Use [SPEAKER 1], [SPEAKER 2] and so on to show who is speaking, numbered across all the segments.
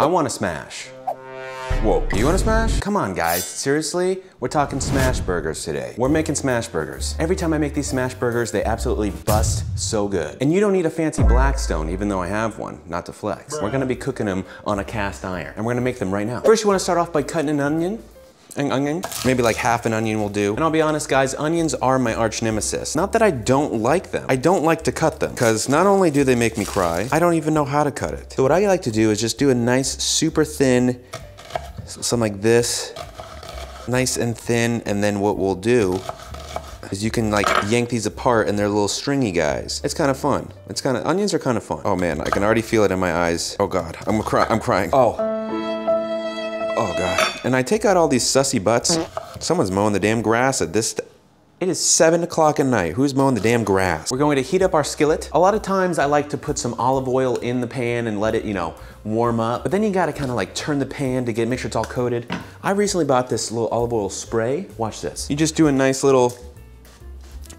[SPEAKER 1] I want to smash. Whoa, you want to smash? Come on guys, seriously? We're talking smash burgers today. We're making smash burgers. Every time I make these smash burgers, they absolutely bust so good. And you don't need a fancy Blackstone, even though I have one, not to flex. We're gonna be cooking them on a cast iron, and we're gonna make them right now. First, you wanna start off by cutting an onion. Maybe like half an onion will do. And I'll be honest guys, onions are my arch nemesis. Not that I don't like them. I don't like to cut them, because not only do they make me cry, I don't even know how to cut it. So what I like to do is just do a nice, super thin, something like this, nice and thin, and then what we'll do is you can like yank these apart and they're little stringy guys. It's kind of fun. Onions are kind of fun. Oh man, I can already feel it in my eyes. Oh God, I'm crying. Oh God. And I take out all these sussy butts. Someone's mowing the damn grass at this. It is 7 o'clock at night. Who's mowing the damn grass? We're going to heat up our skillet. A lot of times I like to put some olive oil in the pan and let it, you know, warm up. But then you gotta kind of like turn the pan to make sure it's all coated. I recently bought this little olive oil spray. Watch this. You just do a nice little,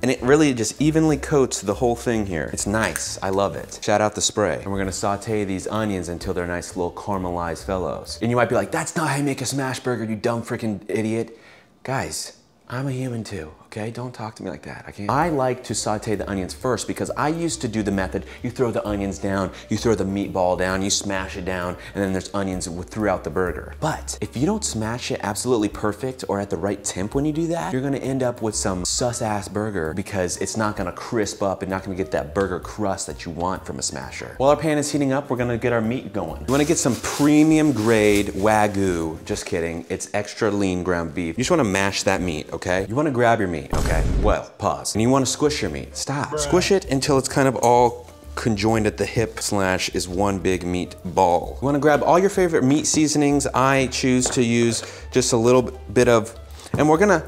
[SPEAKER 1] and it really just evenly coats the whole thing here. It's nice, I love it. Shout out the spray. And we're gonna saute these onions until they're nice little caramelized fellows. And you might be like, that's not how you make a smash burger, you dumb freaking idiot. Guys, I'm a human too, okay? Don't talk to me like that, I can't. I like to saute the onions first because I used to do the method, you throw the onions down, you throw the meatball down, you smash it down, and then there's onions throughout the burger. But if you don't smash it absolutely perfect or at the right temp when you do that, you're gonna end up with some sus-ass burger because it's not gonna crisp up and not gonna get that burger crust that you want from a smasher. While our pan is heating up, we're gonna get our meat going. You wanna get some premium grade Wagyu, just kidding, it's extra lean ground beef. You just wanna mash that meat, okay? You wanna grab your meat, okay? Well, pause. And you wanna squish your meat. Stop. Squish it until it's kind of all conjoined at the hip / is one big meat ball. You wanna grab all your favorite meat seasonings. I choose to use just a little bit of, and we're gonna,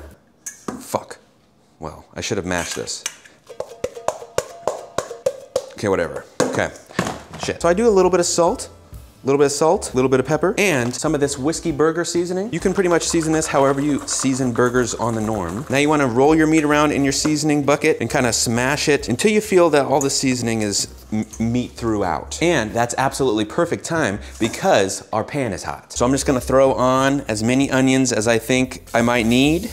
[SPEAKER 1] well, I should have mashed this. Okay, whatever, okay, shit. So I do a little bit of salt, a little bit of pepper, and some of this whiskey burger seasoning. You can pretty much season this however you season burgers on the norm. Now you wanna roll your meat around in your seasoning bucket and kind of smash it until you feel that all the seasoning is meat throughout. And that's absolutely perfect time because our pan is hot. So I'm just gonna throw on as many onions as I think I might need,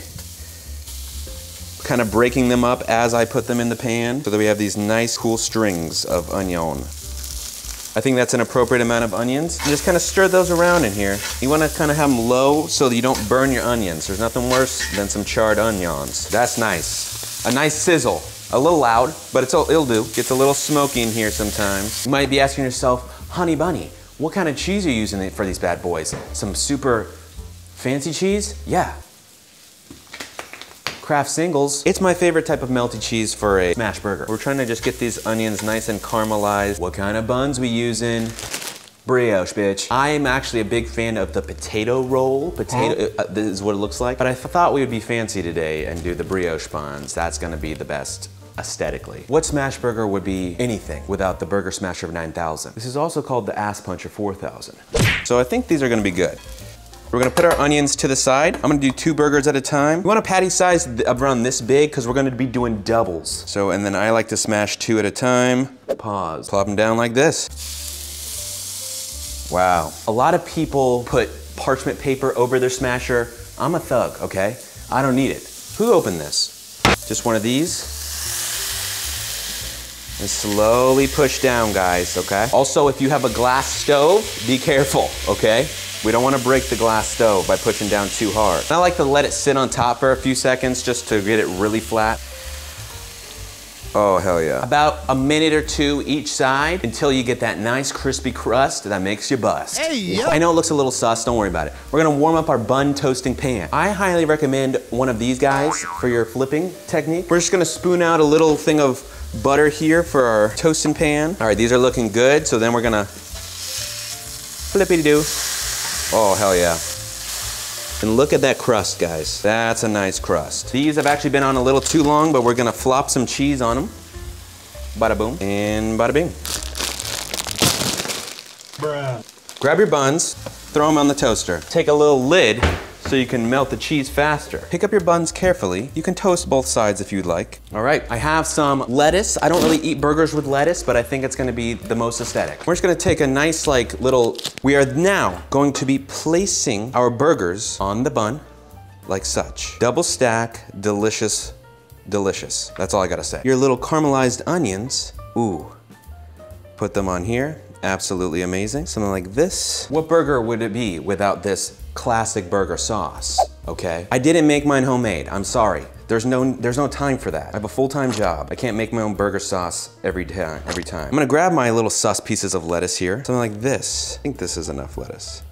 [SPEAKER 1] kind of breaking them up as I put them in the pan so that we have these nice cool strings of onion. I think that's an appropriate amount of onions. You just kind of stir those around in here. You want to kind of have them low so that you don't burn your onions. There's nothing worse than some charred onions. That's nice. A nice sizzle. A little loud, but it'll do. Gets a little smoky in here sometimes. You might be asking yourself, Honey Bunny, what kind of cheese are you using for these bad boys? Some super fancy cheese? Yeah. Kraft Singles. It's my favorite type of melty cheese for a smash burger. We're trying to just get these onions nice and caramelized. What kind of buns we using? Brioche, bitch. I am actually a big fan of the potato roll. This is what it looks like. But I thought we would be fancy today and do the brioche buns. That's gonna be the best aesthetically. What smash burger would be anything without the Burger Smasher 9000? This is also called the Ass Puncher 4000. So I think these are gonna be good. We're gonna put our onions to the side. I'm gonna do 2 burgers at a time. We want a patty size around this big because we're gonna be doing doubles. So, and then I like to smash 2 at a time. Pause. Plop them down like this. Wow. A lot of people put parchment paper over their smasher. I'm a thug, okay? I don't need it. Who opened this? Just one of these. And slowly push down, guys, okay? Also, if you have a glass stove, be careful, okay? We don't want to break the glass stove by pushing down too hard. And I like to let it sit on top for a few seconds just to get it really flat. Oh, hell yeah. About a minute or 2 each side until you get that nice crispy crust that makes you bust. Hey, yeah. I know it looks a little sus, don't worry about it. We're gonna warm up our bun toasting pan. I highly recommend one of these guys for your flipping technique. We're just gonna spoon out a little thing of butter here for our toasting pan. All right, these are looking good, so then we're gonna flippity-doo. Oh, hell yeah. And look at that crust, guys. That's a nice crust. These have actually been on a little too long, but we're gonna flop some cheese on them. Bada boom and bada bing. Bruh. Grab your buns, throw them on the toaster. Take a little lid, so you can melt the cheese faster. Pick up your buns carefully. You can toast both sides if you'd like. All right, I have some lettuce. I don't really eat burgers with lettuce, but I think it's gonna be the most aesthetic. We're just gonna take a nice we are now going to be placing our burgers on the bun like such. Double stack, delicious, delicious. That's all I gotta say. Your little caramelized onions, ooh. Put them on here, absolutely amazing. Something like this. What burger would it be without this classic burger sauce, okay? I didn't make mine homemade, I'm sorry. There's no time for that. I have a full-time job. I can't make my own burger sauce every time. I'm gonna grab my little sus pieces of lettuce here. Something like this. I think this is enough lettuce.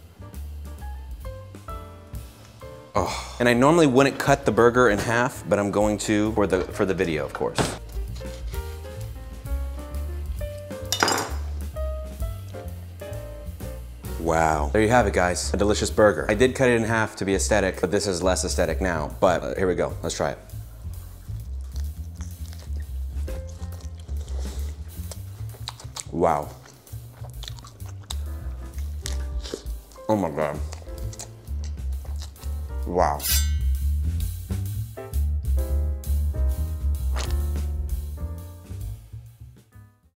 [SPEAKER 1] Oh. And I normally wouldn't cut the burger in half, but I'm going to for the video, of course. Wow. There you have it, guys. A delicious burger. I did cut it in half to be aesthetic, but this is less aesthetic now. But here we go. Let's try it. Wow. Oh my God. Wow.